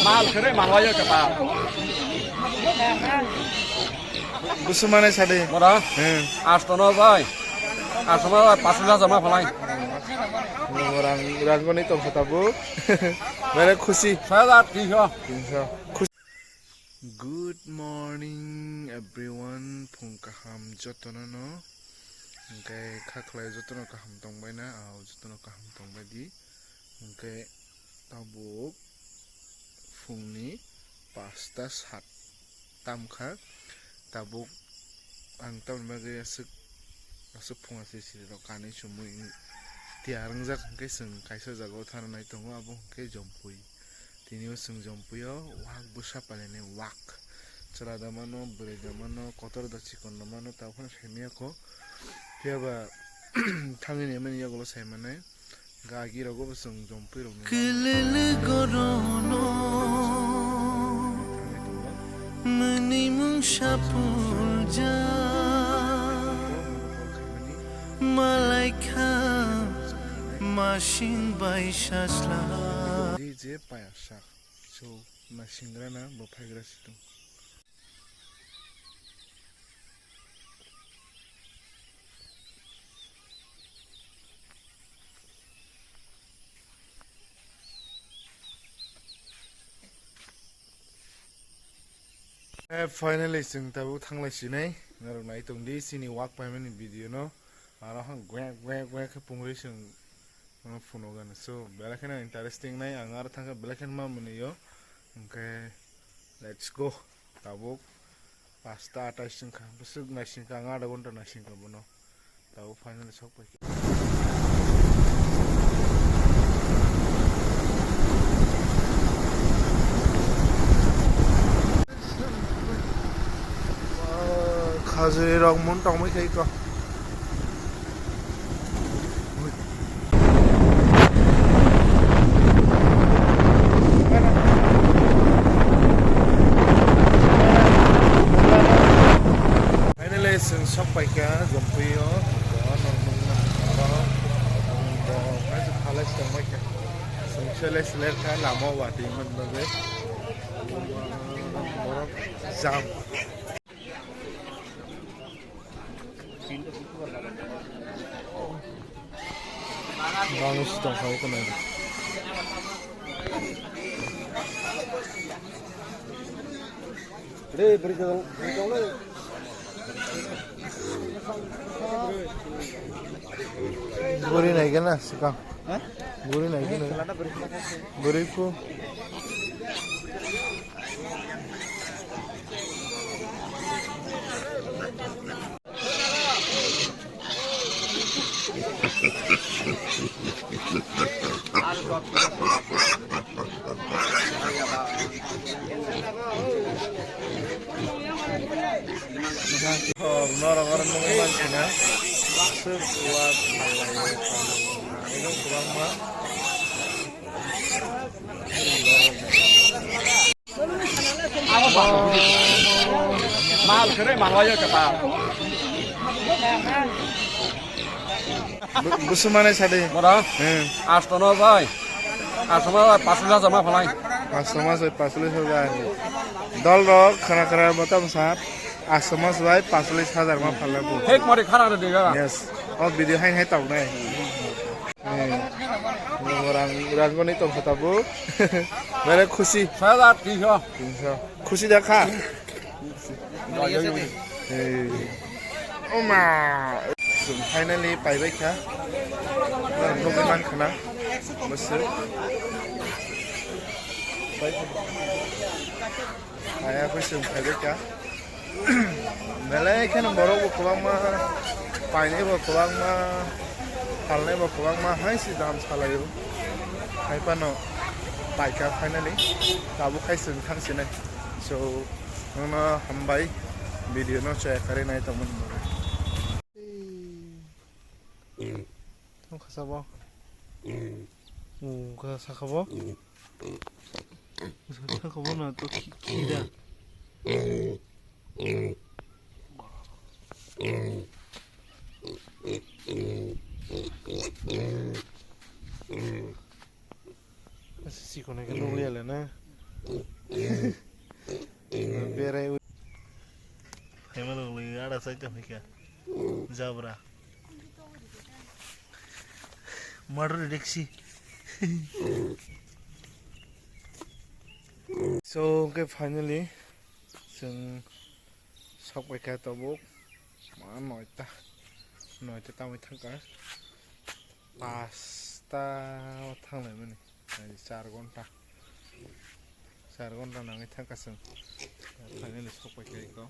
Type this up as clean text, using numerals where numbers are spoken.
mal kere mal aja kata. Busumane sade. Mora? Astono boy. Astono 5,000 jama falai. Orang Rajmani to khatabu. Mere khushi. 3,300. Good morning everyone. Phungkaham jotono no. Engkai khaklai jotono kaham tongbai na au jotono kaham tongbai di. Engkai tabuk phungni 5:07 tamkha tabuk ang taun bagi asuk phunga sisi ro kani sumui tiarang jak engkai sung kaisa jago thanai tongo abo engkai jompui tinio sung jompuyo wak busa palene wak chara mano brega mano kotor da chikon mano tawkhana semia ko piaba thangini mani yago saimane gagi rogo sung jompui ro kelele gorono mani mung shapulja malaika masing baisasla DJ payasak so masingrana bopaigra situ finally sing tabu thanglai sinai narok nai tongdi sini walk payment video no aro hang gwe ke pungri sing funo gan so belakan interesting nai angar thanga belakan ma muniyo okay let's go tabuk 5:28 singkha busuk nai singkha anga da gonta nai singkha bono tabu finally sok pai khazuri rong mun tong mai kai ko sing sok pai ka jompuyo ko normal na ko mai su khala sing mai ka sing sele ka lamo wati man bage jam bang sitong khai ko na re berjong le Guri naik kan lah sekarang. Guri naik kan. Guriku. Orang-orang mengeman Cina sebuah itu kurang mah Mal kere mal aja kata. Busumane sade. Mora? Astono boy. Astono 5,000 jama falai. Astomas 5,000 dol rok khana batam sat Astomas vai 5,000 ma phalabu Hek mari khana de diga. Yes oh video hai tau nai orang Rajmani to khatabu mere khushi 3,300. khushi dekha oma finally paibai kha gobiman khana bosir aya khusum paibai kha Malay kan borok berkembang mah, paine berkembang mah, halnya berkembang mah, hai si dalam salah itu, hai pano, baik finally, tabu kai seng kang sini, so, nona hambai, video no share kare nai teman. Kamu kasaba? Kasaba? Kasaba na to kira. सिखौनो लुबैयालै ना बेराय हेमल लुबैयो आदा side फैखा जाब्रा murder डेक्सी so okay finally जों सफैखा Tabuk मा नयता तामै थांखा 5टा थांनाय माने 4 घन्टा नाङै थांखासों फाइनालि सफैखा इखौ